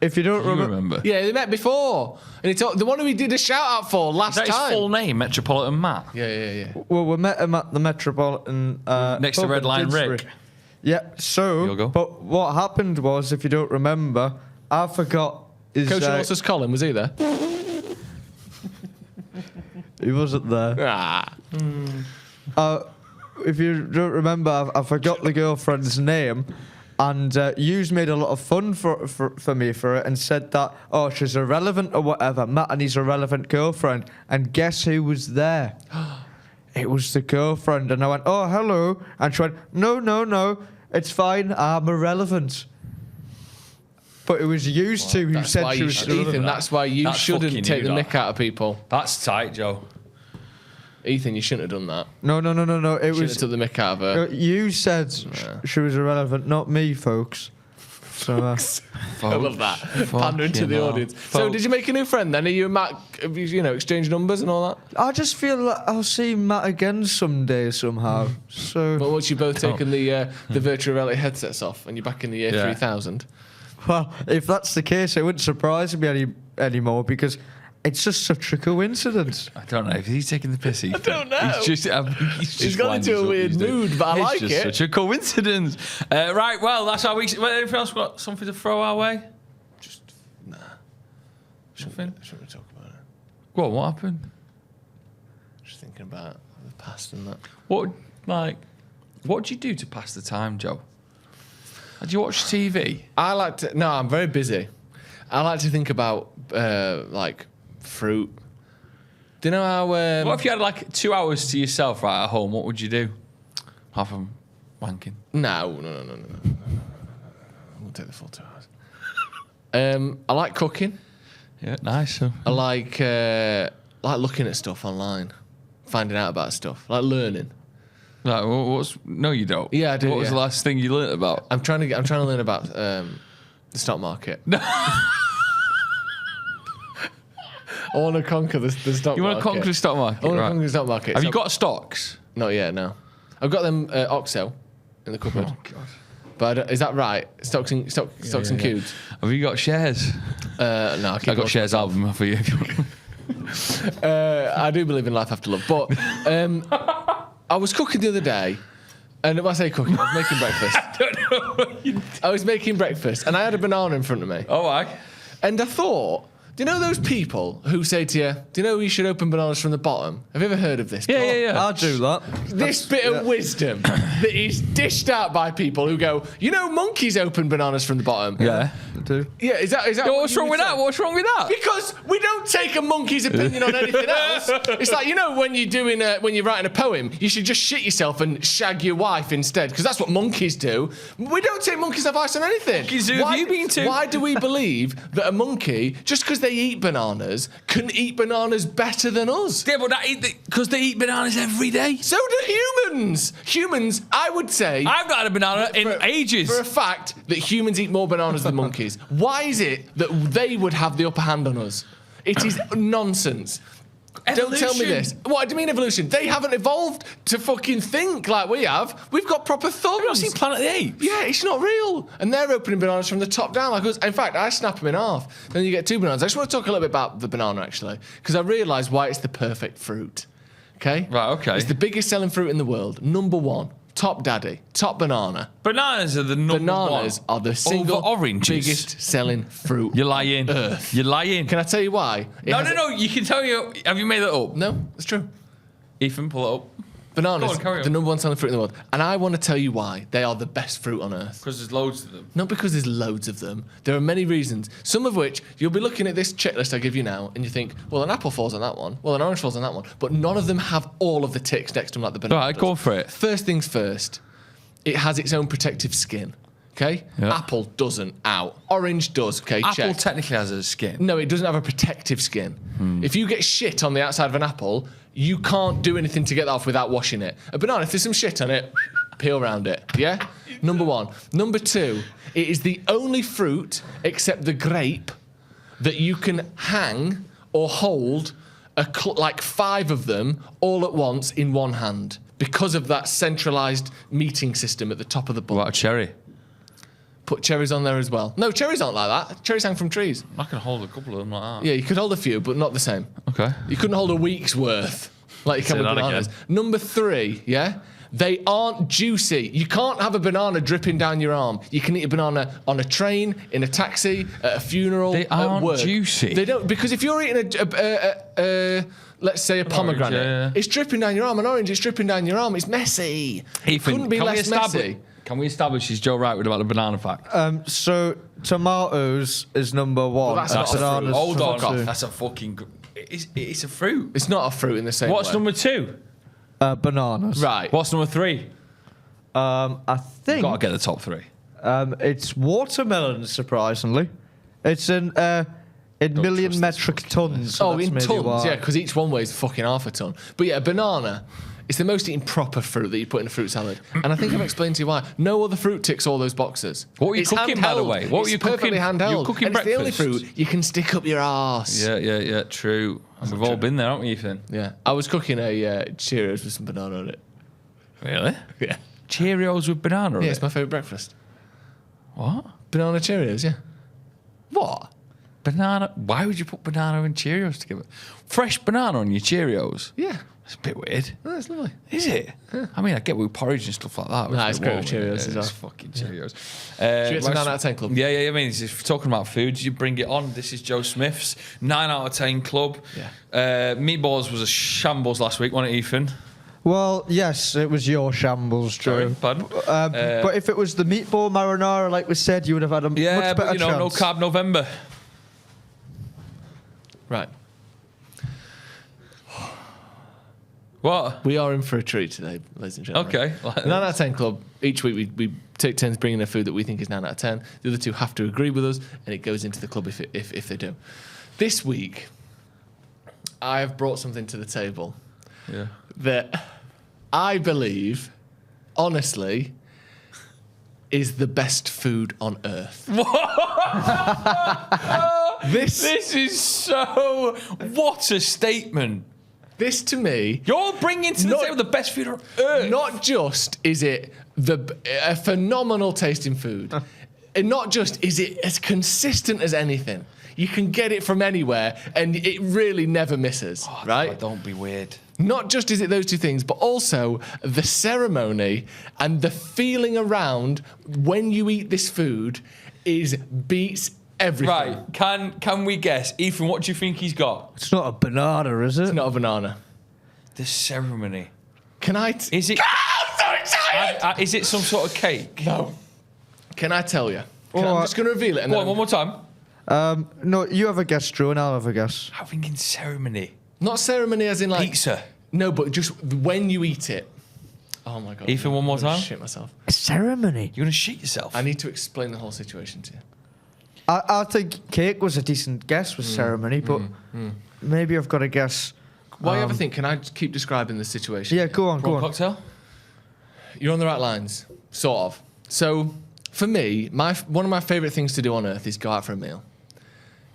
if you don't
You
remember,
remember?
Yeah, they met before. And the one who we did a shout out for last
Is that
time.
his full name, Metropolitan Matt?
Yeah.
well, we met him at the Metropolitan
Next to
pub
Red
in
Line
Didsbury.
Rick.
Yeah. So,
You'll go.
but what happened was, if you don't remember, I forgot his.
Coach Norris Colin, was he there?
He wasn't there.
Ah.
If you don't remember, I forgot the girlfriend's name, and yous made a lot of fun for me for it, and said that, oh, she's irrelevant or whatever. Matt and his irrelevant girlfriend. And guess who was there? It was the girlfriend. And I went, oh, hello. And she went, no, it's fine, I'm irrelevant. But it was yous two who said she was irrelevant.
Ethan, that's why you
That's
shouldn't
fucking
take the
you,
mick out of people.
That's tight, Joe.
Ethan, you shouldn't have done that.
No. It
Shouldn't
was.
have took the mick out of her.
You said she was irrelevant, not me, folks. So,
I love that. Pandering to the
hell.
audience. So, did you make a new friend then? Are you and Matt, exchange numbers and all that?
I just feel like I'll see Matt again someday somehow. So,
Well, once you've both taken the virtual reality headsets off and you're back in the year 3000.
well, if that's the case, it wouldn't surprise me anymore because it's just such a coincidence.
I don't know if he's taking the piss. I
don't know.
He's
gone into a weird mood, but I like
it's
it.
just such a coincidence. Right, well, that's our week. Anything else got something to throw our way? Nothing?
Shouldn't we talk about it?
Go on, what happened?
Just thinking about the past and that.
What do you do to pass the time, Joe? Do you watch TV?
I'm very busy. I like to think about, fruit. Do you know how...
What if you had 2 hours to yourself right at home? What would you do? Half of them wanking.
No. We'll take the full 2 hours. I like cooking.
Yeah, nice.
I like looking at stuff online, finding out about stuff, like learning.
Like, no, you don't.
Yeah, I do,
What was
yeah.
the last thing you learnt about?
I'm trying to learn about the stock market. I want to conquer the stock market.
You want to conquer the stock market?
I want to
right.
conquer the stock market.
Have you got stocks?
Not yet, no. I've got them Oxo in the cupboard.
Oh, God.
But is that right? Stocks and cubes?
Have you got shares?
No,
I got shares album for you.
I do believe in life after love. But I was cooking the other day, and when I say cooking, I was making breakfast.
I don't know what you...
I was making breakfast, and I had a banana in front of me.
Oh, I.
And I thought, do you know those people who say to you, do you know you should open bananas from the bottom? Have you ever heard of this?
Yeah.
I'll do that.
This bit of wisdom that is dished out by people who go, monkeys open bananas from the bottom.
Yeah.
I do.
Yeah, is that
Yo, what's wrong with that? What's wrong with that?
Because we don't take a monkey's opinion on anything else. It's like, when you're writing a poem, you should just shit yourself and shag your wife instead, because that's what monkeys do. We don't take monkeys' advice on anything.
Monkeys, who have you been to?
Why do we believe that a monkey, just because they eat bananas, can eat bananas better than us?
Yeah, but because they eat bananas every day.
So do humans. Humans, I would say...
I've not had a banana in ages.
For a fact that humans eat more bananas than monkeys. Why is it that they would have the upper hand on us? It is nonsense. Don't tell me this. What do you mean evolution? They haven't evolved to fucking think like we have. We've got proper thumbs.
Have you not seen Planet of the Apes?
Yeah, it's not real. And they're opening bananas from the top down like us. In fact, I snap them in half. Then you get 2 bananas. I just want to talk a little bit about the banana, actually, because I realised why it's the perfect fruit. Okay?
Right, okay.
It's the biggest selling fruit in the world. Number 1. Top daddy. Top banana.
Bananas are the number
Bananas
one.
are the single
Over oranges.
biggest selling fruit.
You're lying.
Earth.
You're lying.
Can I tell you why?
No. You can tell you. Have you made that up?
No, it's true.
Ethan, pull it up.
Bananas,
Go on, carry on.
the number 1 selling fruit in the world. And I want to tell you why they are the best fruit on earth.
Because there's loads of them.
Not because there's loads of them. There are many reasons. Some of which, you'll be looking at this checklist I give you now, and you think, well, an apple falls on that one. Well, an orange falls on that one. But none of them have all of the ticks next to them like the banana
All right,
does.
go on for it.
First things first, it has its own protective skin. Okay?
Yeah.
Apple doesn't. Out. Orange does. Okay,
Apple
check.
technically has a skin.
No, it doesn't have a protective skin. If you get shit on the outside of an apple, you can't do anything to get that off without washing it. A banana, if there's some shit on it, peel around it. Yeah? Number 1. Number 2, it is the only fruit, except the grape, that you can hang or hold like 5 of them all at once in one hand because of that centralised meeting system at the top of the
What
bun.
about a cherry?
Put cherries on there as well. No, cherries aren't like that. Cherries hang from trees.
I can hold a couple of them like that.
Yeah, you could hold a few, but not the same.
Okay.
You couldn't hold a week's worth like you can
Say
with
that
bananas.
again.
Number 3, yeah? They aren't juicy. You can't have a banana dripping down your arm. You can eat a banana on a train, in a taxi, at a funeral,
They aren't
at work.
juicy.
They don't, because if you're eating let's say a pomegranate,
orange, yeah.
it's dripping down your arm. An orange, it's dripping down your arm. It's messy.
Ethan,
Couldn't be less messy.
Can we establish is Joe right with about the banana fact?
So tomatoes is number 1.
Well, that's
and
not a fruit.
bananas
Hold
number
on.
2.
That's a fucking... It's a fruit.
It's not a fruit in the same
What's
way.
number 2?
Bananas.
Right.
What's number 3?
I think
Got to get the top 3.
it's watermelon. Surprisingly, it's in million
trust
metric tons. So
Oh,
that's
in
maybe
tons,
why.
yeah, because each one weighs fucking half a ton. But yeah, a banana is the most eaten proper fruit that you put in a fruit salad. And I think I've explained to you why. No other fruit ticks all those boxes.
What were you cooking, by the
handheld.
way? What were you
It's perfectly
cooking?
handheld.
You were cooking
and it's the only
breakfast?
fruit you can stick up your arse.
Yeah, true. And we've all been there, haven't we, Ethan?
Yeah. I was cooking a Cheerios with some banana on it.
Really?
Yeah.
Cheerios with banana on
Yeah,
it?
it's my favourite breakfast.
What?
Banana Cheerios, yeah.
What? Banana? Why would you put banana and Cheerios together? Fresh banana on your Cheerios?
Yeah.
It's a bit weird.
Oh, that's lovely.
Is it? I mean, I get with porridge and stuff like that.
Nah, it's great with
warm,
Cheerios
yeah,
as well.
It's fucking Cheerios.
Should we get some 9 out of 10 club?
Yeah. I mean, if you're talking about food, you bring it on. This is Joe Smith's 9 out of 10 club.
Yeah.
Meatballs was a shambles last week, wasn't it, Ethan?
Well, yes, it was your shambles, Joe.
Sorry, pardon?
But if it was the meatball marinara, like we said, you would have had a much better
but
chance.
no carb November.
Right.
What?
We are in for a treat today, ladies and gentlemen.
Okay.
9 out of 10 club. Each week we take turns bringing a food that we think is 9 out of 10. The other 2 have to agree with us, and it goes into the club if they do. This week, I have brought something to the table
Yeah.
that I believe, honestly, is the best food on earth.
This is so... What a statement.
This to me,
You're bringing to the
Not-
table the best food on earth.
not just is it a phenomenal tasting food, and not just is it as consistent as anything. You can get it from anywhere, and it really never misses, right?
Oh, don't be weird.
Not just is it those 2 things, but also the ceremony and the feeling around when you eat this food beats everything.
Right. Can we guess? Ethan, what do you think he's got?
It's not a banana, is it?
It's not a banana.
The ceremony.
Can I?
Is it...
I'm so excited!
Is it some sort of cake?
No. Can I tell you? I'm
Alright.
just going to reveal it. And
Go
then
on, one more time.
No, you have a guess, Drew, and I'll have a guess.
I'm thinking ceremony.
Not ceremony as in like...
Pizza.
No, but just when you eat it. Oh my God.
Ethan, one more
I'm gonna
time.
Shit myself.
A ceremony.
You're going to shit yourself.
I need to explain the whole situation to you.
I think cake was a decent guess with ceremony, but maybe I've got a guess.
While you ever think, can I just keep describing the situation?
Yeah, go on.
Cocktail?
You're on the right lines, sort of. So, for me, one of my favourite things to do on earth is go out for a meal.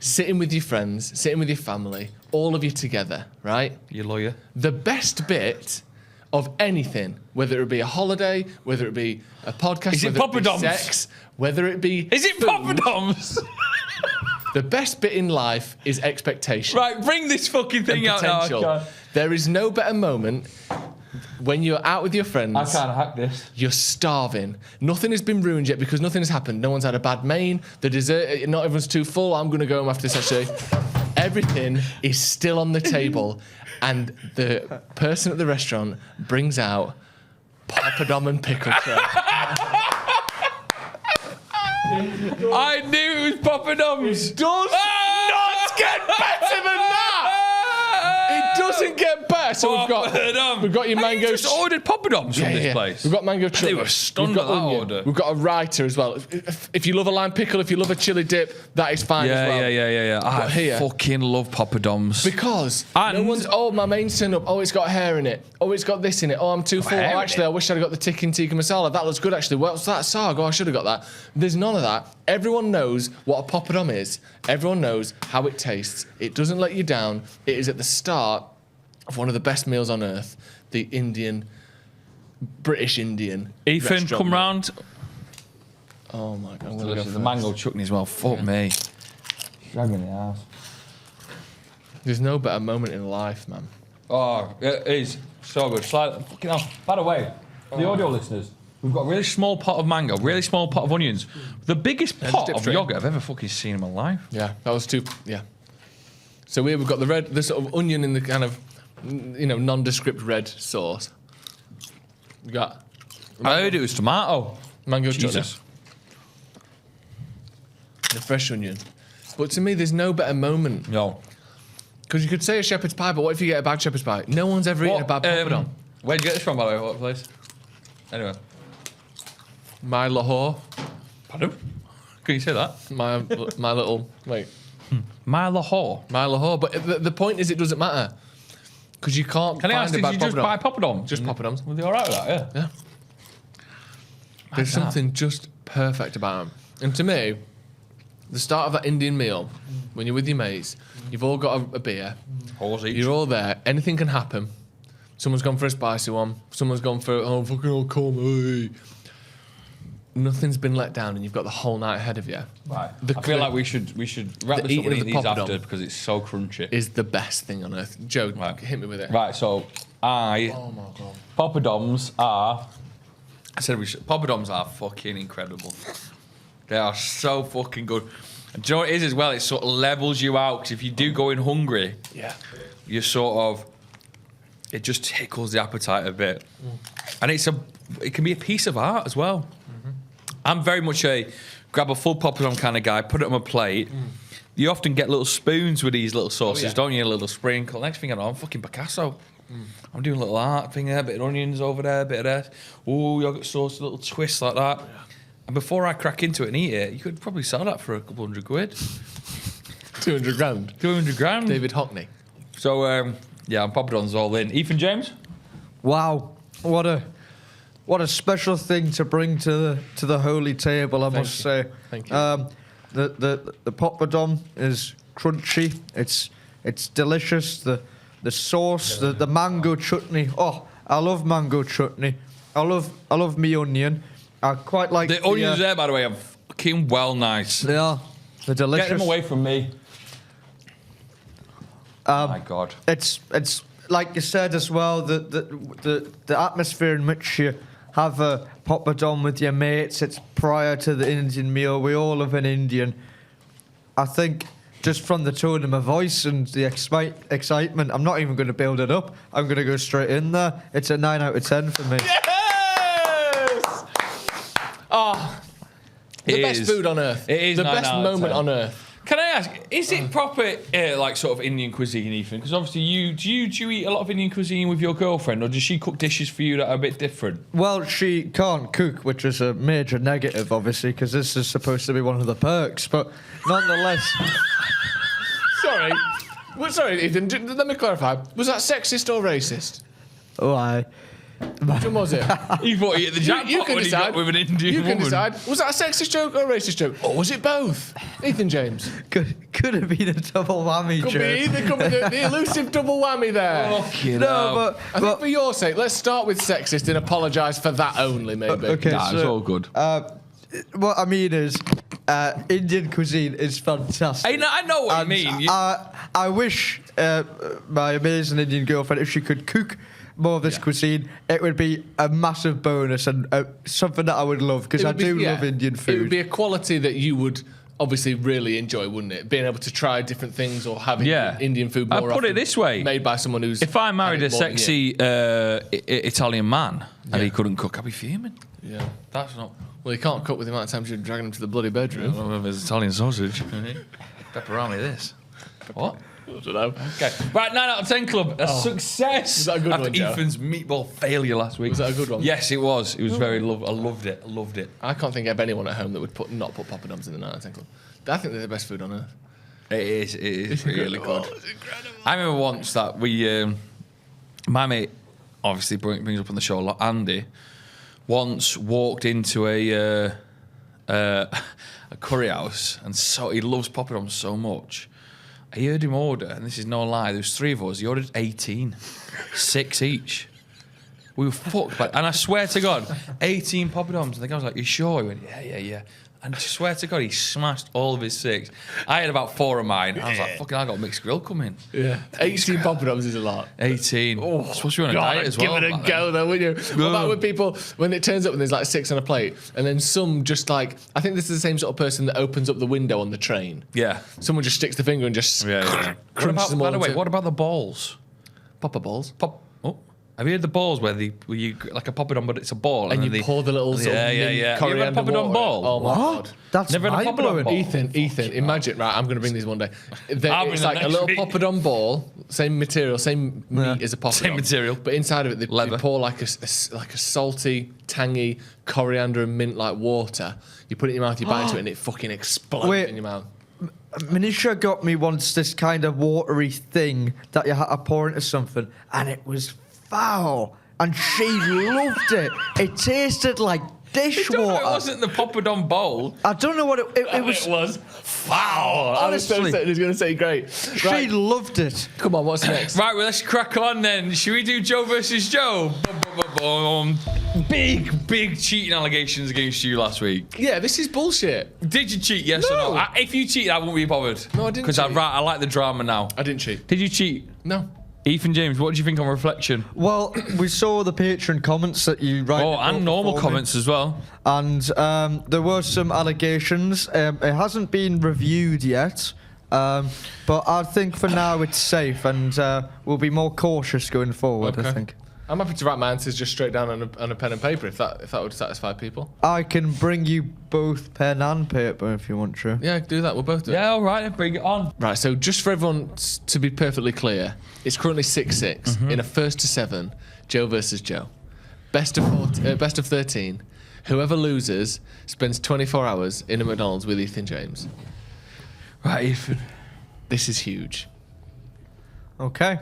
Sitting with your friends, sitting with your family, all of you together, right?
Your lawyer.
The best bit of anything, whether it be a holiday, whether it be a podcast,
Is it
whether it be
poppadoms?
sex, whether it be
Is it
food,
poppadoms?
the best bit in life is expectation.
Right, bring this fucking
And
thing out now.
potential. There is no better moment when you're out with your friends.
I can't hack this.
You're starving. Nothing has been ruined yet because nothing has happened. No one's had a bad main. The dessert, not everyone's too full. I'm going to go home after this, actually. Everything is still on the table. And the person at the restaurant brings out poppadom and pickle tray.
I knew it was poppadoms.
Does not get better than that! It doesn't get better. So we've got your mango.
You just ordered poppadoms from this place.
We've got mango chutney.
were stunned
We've got
at that
onion.
order.
We've got a writer as well. If you love a lime pickle, if you love a chili dip, that is fine as well.
Yeah. I
here-
fucking love poppadoms.
Because
And-
no one's, my main's turned up, it's got hair in it. Oh, it's got this in it. Oh, I'm too full.
hair in
Actually, I wish I'd got the tikka masala. That looks good, actually. What's that sarg? Oh, I should have got that. There's none of that. Everyone knows what a poppadom is. Everyone knows how it tastes. It doesn't let you down. It is at the start of one of the best meals on earth, the British Indian
Ethan,
restaurant
come
meal.
round.
Oh my god, I'm gonna go
Delicious.
for
The mango chutney as well. Fuck me. Dragging the ass.
There's no better moment in life, man.
Oh, it is so good. Fucking hell. By the way, for the audio listeners, we've got a really small pot of mango, really small pot of onions. The biggest pot of yogurt I've ever fucking seen in my life.
Yeah, that was too. Yeah. So we've got the sort of onion in the kind of, nondescript red sauce. We got.
I heard it was tomato.
Mango chutney.
Jesus.
The fresh onion. But to me, there's no better moment.
No.
Because you could say a shepherd's pie, but what if you get a bad shepherd's pie? No one's ever eaten a bad poppadom.
Where'd you get this from, by the way? What place? Anyway.
My Lahore.
Pardon? Can you say that?
My little... Wait.
My Lahore.
My Lahore. But the point is it doesn't matter. Because you can't
Can I ask,
find a
did
bad
you just
poppadom.
buy poppadoms?
Just poppadoms.
Were they alright with that, yeah?
Yeah. There's something just perfect about them. And to me, the start of that Indian meal, when you're with your mates, you've all got a beer,
Horse each.
you're all there, anything can happen. Someone's gone for a spicy one, someone's gone for, fucking all calm, hey. Nothing's been let down and you've got the whole night ahead of you.
Right. I feel like we should wrap
the
this up
eating
and
of
eat
the
these
poppadom
after because it's so crunchy.
Is the best thing on earth. Joe,
Right.
hit me with it.
Right, so
Oh my god.
poppadoms are... I said poppadoms are fucking incredible. They are so fucking good. And do you know what it is as well? It sort of levels you out because if you do go in hungry,
Yeah.
you sort of... It just tickles the appetite a bit. And it can be a piece of art as well. I'm very much a grab a full poppadom kind of guy, put it on my plate. You often get little spoons with these little sauces, don't you? A little sprinkle. Next thing I know, I'm fucking Picasso. I'm doing a little art thing there, a bit of onions over there, a bit of that. Ooh, yogurt sauce, a little twist like that. And before I crack into it and eat it, you could probably sell that for a couple £100.
200 grand.
200 grand.
David Hockney.
So, yeah, poppadoms all in. Ethan James?
Wow, what a special thing to bring to the holy table, I must say.
Thank you.
The poppadom is crunchy. It's delicious. The sauce, the mango chutney. Oh, I love mango chutney. I love me onion. I quite like
The onions there, by the way, are fucking well nice.
They are. They're delicious.
Get them away from me. Oh my God.
It's like you said as well. The atmosphere in which you have a poppadom with your mates. It's prior to the Indian meal. We all love an Indian. I think just from the tone of my voice and the excitement, I'm not even going to build it up. I'm going to go straight in there. It's a 9 out of 10 for me.
Yes! Oh, the best food on earth.
It is
the
9
best
out of
moment
10.
on earth.
Can I ask, is it proper, like, sort of Indian cuisine, Ethan? Because obviously, do you eat a lot of Indian cuisine with your girlfriend, or does she cook dishes for you that are a bit different?
Well, she can't cook, which is a major negative, obviously, because this is supposed to be one of the perks. But nonetheless,
Sorry. Well, sorry, Ethan. Let me clarify. Was that sexist or racist? Which one was it?
You thought he hit the jackpot
You can
when he
decide.
got with an Indian
You
woman.
can decide. Was that a sexist joke or a racist joke? Or was it both? Ethan James.
could have been a double whammy
Could
joke.
be either. Could be the elusive double whammy there.
Fucking
No,
hell.
I think for your sake, let's start with sexist and apologise for that only, maybe.
Okay,
Nah, it's
so,
all good.
what I mean is, Indian cuisine is fantastic.
I know what
And
you mean.
I wish my amazing Indian girlfriend, if she could cook more of this cuisine, it would be a massive bonus and something that I would love, because I do love Indian food.
It would be a quality that you would obviously really enjoy, wouldn't it? Being able to try different things or having Indian food more
I'd put
often
it this way.
made by someone who's...
If I married
had
a
it more than you.
sexy Italian man and he couldn't cook, I'd be fuming.
Yeah.
That's not...
Well, you can't cook with the amount of times you're dragging him to the bloody bedroom.
Well, there's Italian sausage. Pepperoni this. What?
I don't know.
Okay. Right, 9 out of 10 club. A success.
Was that a good
after
one, Joe?
Ethan's meatball failure last week.
Was that a good one?
Yes, it was. It was very I loved it. I loved it.
I can't think of anyone at home that would not put poppadoms in the 9 out of 10 club. I think they're the best food on earth.
It is really good.
It's incredible.
I remember once that we, my mate, obviously brings up on the show a lot, Andy, once walked into a curry house, and so he loves poppadoms so much. He heard him order, and this is no lie, there was 3 of us, he ordered 18, 6 each. We were fucked. And I swear to God, 18 poppadoms. And the guy was like, "You sure?" He went, "Yeah." And I swear to God, he smashed all of his 6. I had about 4 of mine. I was like, fucking, I got a mixed grill coming.
Yeah. 18 poppadoms is a lot.
18.
Oh,
supposed to be on a diet as well.
Give it a go, though, wouldn't you? What about when people, when it turns up and there's like 6 on a plate, and then some just like, I think this is the same sort of person that opens up the window on the train.
Yeah.
Someone just sticks the finger and just crunches them all.
By the way, what about the balls?
Popper balls?
Have you heard the balls where you like a poppadom, but it's a ball,
And you pour the little sort of mint
Have you ever had a poppadom ball?
Oh my God.
That's
Never had a
mind-blowing.
poppadom ball.
Ethan, imagine, right, I'm going to bring these one day.
I'll
It's
bring
like
them
a little
next week.
poppadom ball, same material, same meat as a poppadom.
Same material.
But inside of it, they
Leather.
pour like a salty, tangy coriander and mint like water. You put it in your mouth, you bite into it, and it fucking explodes
Wait.
in your mouth.
Manisha got me once this kind of watery thing that you had to pour into something, and it was foul. And she loved it. It tasted like dishwater.
It wasn't the poppadom bowl.
I don't know what it was.
It was foul. I was so
Honestly.
certain he was going to say great.
She
Right,
loved it.
come on, what's next?
Right, well, let's crack on then. Should we do Joe versus Joe? Big cheating allegations against you last week.
Yeah, this is bullshit.
Did you cheat? Yes or no? If you cheated, I won't be bothered.
No, I didn't
Because
cheat.
I like the drama now.
I didn't cheat.
Did you cheat?
No.
Ethan James, what do you think on reflection?
Well, we saw the Patreon comments that you write.
And normal comments as well.
And there were some allegations. It hasn't been reviewed yet, but I think for now it's safe, and we'll be more cautious going forward.
Okay.
I think.
I'm happy to write my answers just straight down on a pen and paper if that would satisfy people.
I can bring you both pen and paper if you want to.
Yeah, do that. We'll both do it.
Yeah, all right, then bring it on.
Right, so just for everyone to be perfectly clear, it's currently 6-6 in a first to 7, Joe versus Joe. Best of 13. Whoever loses spends 24 hours in a McDonald's with Ethan James.
Right, Ethan.
This is huge.
Okay.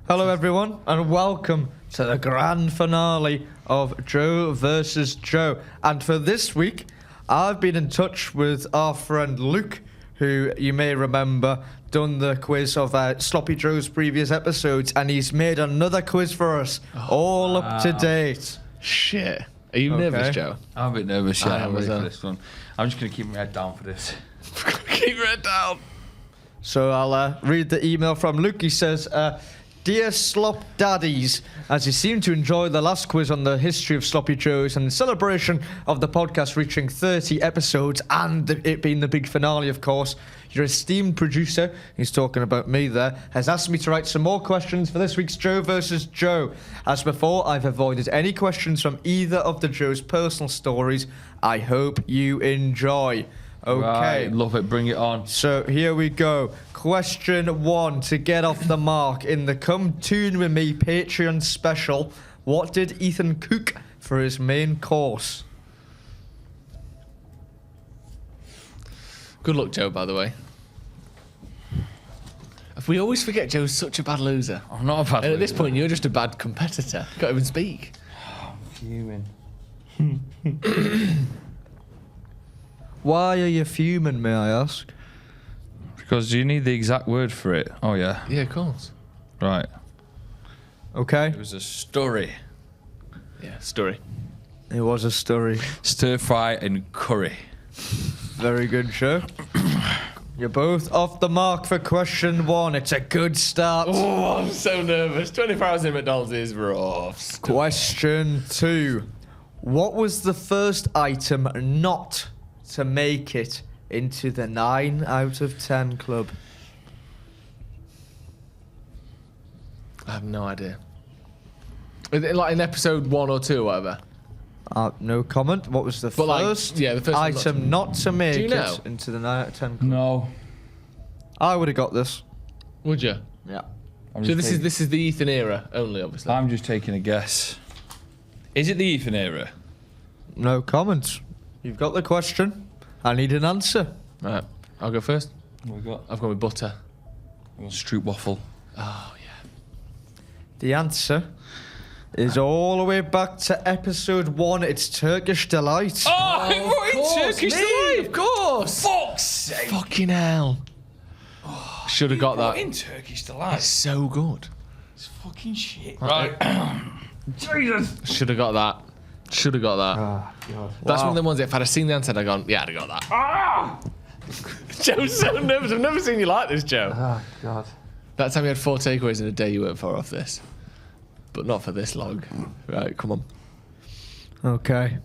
Hello, everyone, and welcome to the grand finale of Joe versus Joe. And for this week, I've been in touch with our friend Luke, who you may remember done the quiz of Sloppy Joe's previous episodes, and he's made another quiz for us, all up to date.
Shit. Are you nervous, Joe?
I'm a bit nervous, yeah.
I am
I'm ready
as well.
for this one. I'm just going to keep my head down for this.
Keep your head down.
So I'll read the email from Luke. He says, Dear Slop Daddies, as you seem to enjoy the last quiz on the history of Sloppy Joes and in celebration of the podcast reaching 30 episodes and it being the big finale, of course, your esteemed producer, he's talking about me there, has asked me to write some more questions for this week's Joe versus Joe. As before, I've avoided any questions from either of the Joe's personal stories. I hope you enjoy. Okay.
Right, love it. Bring it on.
So here we go. Question 1 to get off the mark in the Come Tune With Me Patreon special. What did Ethan cook for his main course?
Good luck, Joe, by the way. We always forget Joe's such a bad loser.
I'm not a bad
And at this
loser.
point, you're just a bad competitor. Can't even speak.
Fuming.
Why are you fuming, may I ask?
Because you need the exact word for it. Oh, yeah.
Yeah, of course.
Right.
Okay.
It was a story.
Yeah, story.
It was a story.
Stir fry and curry.
Very good, Joe. You're both off the mark for question 1. It's a good start.
Oh, I'm so nervous. 24 hours in McDonald's is rough.
Question 2. What was the first item not to make it into the 9 out of 10 club?
I have no idea. Is it like in episode 1 or 2 or whatever?
No comment. What was the
But like,
first
yeah, the first one
item not to make
Do you know?
it into the 9 out of 10 club?
No.
I would have got this.
Would you?
Yeah.
So this is the Ethan era only, obviously.
I'm just taking a guess. Is it the Ethan era?
No comments. You've got the question. I need an answer.
Right, I'll go first.
What we got?
I've gone with butter.
Stroop waffle.
Oh, yeah.
The answer is all the way back to episode 1. It's Turkish Delight.
Oh, it brought in Turkish delight.
Of course.
Fuck's sake.
Fucking hell. Should have got
Brought
that.
in Turkish delight.
It's so good.
It's fucking shit.
Right.
Right. Jesus.
Should have got that. Should have got that.
Oh, God.
That's one of the ones that if I'd have seen the answer, I'd have gone, yeah, I'd have got that.
Ah!
Joe's so nervous. I've never seen you like this, Joe.
Oh, God.
That time you had 4 takeaways in a day, you weren't far off this. But not for this long. Right, come on.
Okay.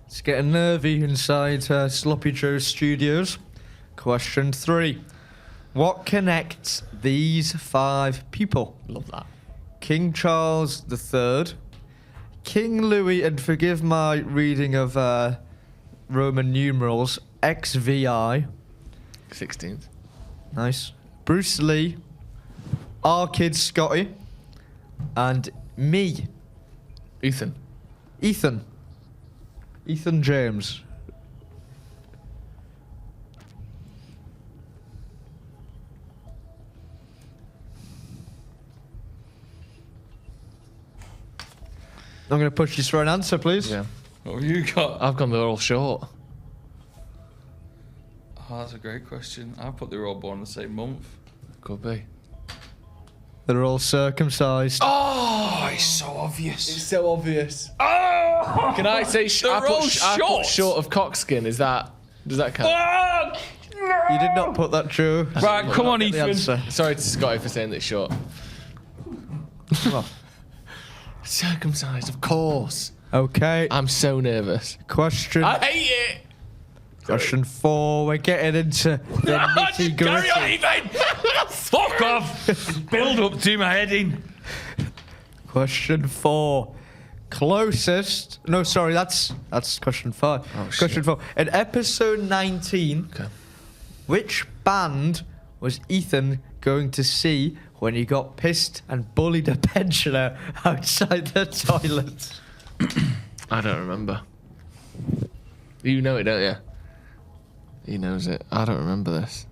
It's getting nervy inside Sloppy Joe's studios. Question 3. What connects these 5 people?
Love that.
King Charles III, King Louis, and forgive my reading of Roman numerals, XVI.
16th.
Nice. Bruce Lee, our kid Scotty, and me,
Ethan.
Ethan James. I'm going to push you for an answer, please.
Yeah.
What have you got?
I've gone they're all short.
Oh, that's a great question. I put they were all born the same month.
Could be.
They're all circumcised.
Oh, it's so obvious.
It's so obvious.
Oh!
Can I say
They're all
I put short of cockskin? Does that count?
Fuck!
You did not put that, Joe.
Right, come on,
Get the
Ethan.
answer.
Sorry to Scotty for saying that it's short.
Come on.
Circumcised, of course.
Okay.
I'm so nervous.
Question.
I hate it.
Question 4. We're getting into the nitty
Carry on,
gritty.
Ethan! Fuck off! Build up to my head in.
Question 4. Closest. No, sorry, that's question 5.
Oh,
Question
shit.
4. In episode 19,
Okay.
which band was Ethan going to see when he got pissed and bullied a pensioner outside the toilet?
I don't remember. You know it, don't you? He knows it. I don't remember this.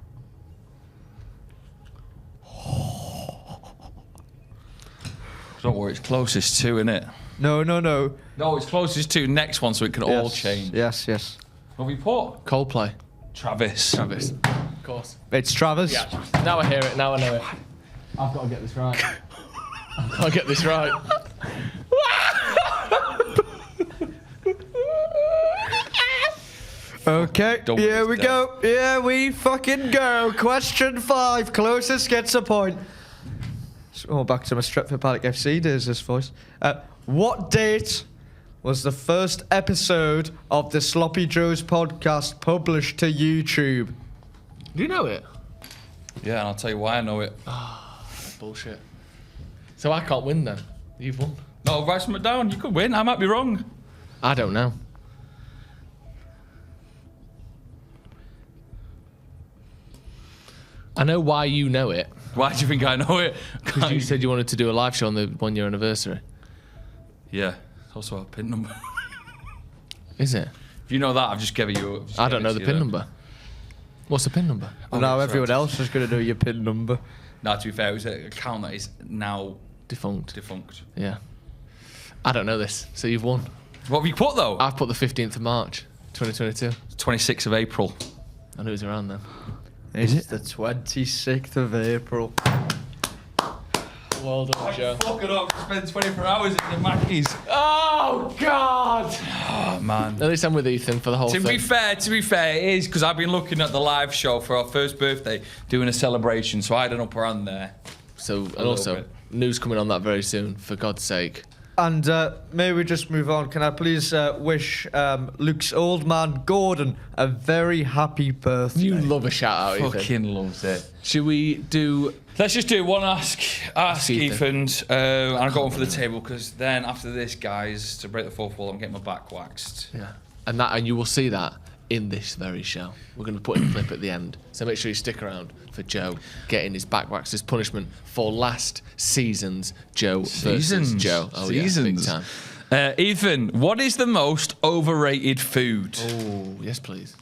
Don't worry, it's closest to, innit?
No.
No, it's closest to next one, so it can all change.
Yes.
What have we put?
Coldplay.
Travis.
Of course.
It's Travis.
Yeah. Now I hear it. Now I know it. I've got to get this right. I've got to get this right.
Okay,
Don't
here
worry,
we
it's
go. Here we fucking go. Question 5. Closest gets a point. So, back to my Stretford Paddock FC days, this voice. What date was the first episode of the Sloppy Joes podcast published to YouTube?
Do you know it?
Yeah, and I'll tell you why I know it.
Bullshit. So I can't win then. You've won.
No, write something down. You could win. I might be wrong.
I don't know. I know why you know it.
Why do you think I know it?
Because you said you wanted to do a live show on the 1 year anniversary.
Yeah, it's also a pin number.
Is it?
If you know that, I've just given you.
I don't know the pin number. What's the pin number?
Well, now everyone else is going to know your PIN number.
No, to be fair, it was an account that is now
Defunct.
defunct.
Yeah. I don't know this, so you've won.
What have you put though?
I've put the 15th of March, 2022.
26th of April.
I knew it was around then.
It's the 26th of April.
Well done, Joe.
Fuck it up. Spend 24 hours in the Mackies.
Oh, God!
Oh, man.
At least I'm with Ethan for the whole
To
thing.
be fair, it is because I've been looking at the live show for our first birthday, doing a celebration, so I had an upper hand there.
So, and
little
also,
bit.
news coming on that very soon, for God's sake.
And may we just move on? Can I please wish Luke's old man Gordon a very happy birthday?
You love a shout out, Ethan.
Fucking loves it.
Should we do...
Let's just do one ask
Ethan.
Ethan, and I'll go on for the table because then after this, guys, to break the fourth wall, I'm getting my back waxed.
Yeah. And you will see that in this very show. We're going to put in a clip at the end. So make sure you stick around for Joe getting his back waxed as punishment for last season's Joe versus Joe. Oh,
Seasons.
yeah, big time.
Ethan, what is the most overrated food?
Oh, yes, please.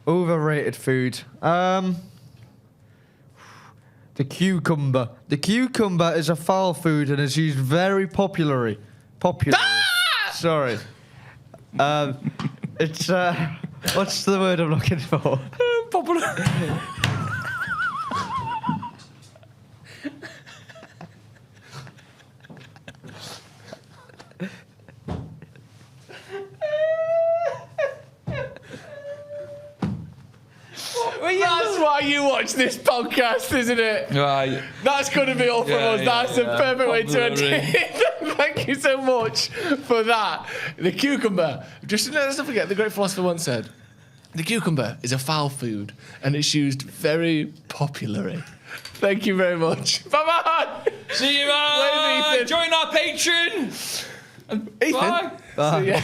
Overrated food. The cucumber. The cucumber is a foul food and is used very popularly. Sorry. It's what's the word I'm looking for?
Popular.
That's why you watch this podcast, isn't it?
Right.
That's going to be all from us. That's a perfect way to end it. Thank you so much for that. The cucumber. Just let's not forget, the great philosopher once said, the cucumber is a foul food and it's used very popularly. Thank you very much. Bye-bye.
See you, man. Join our Patreon.
Ethan.
Bye.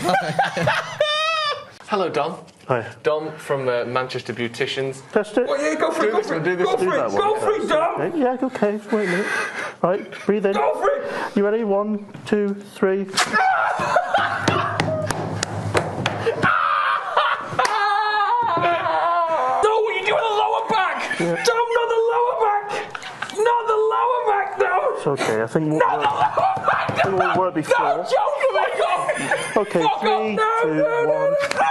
Hello, Dom.
Hi.
Dom from Manchester Beauticians.
Test it.
Oh, yeah, go for it. Go for it. Go for it. Go for it, Dom.
Okay. Yeah, okay. Wait a minute. Right, breathe in.
Go for it.
You ready? 1, 2, 3.
No, what you do with the lower back?
Yeah.
Dom, not the lower back. Not the lower back, no.
It's okay. I think
Not the lower back.
we'll work before.
No, Joe, come on.
Okay,
Fuck
3,
off. No,
2,
no, no,
1.
no.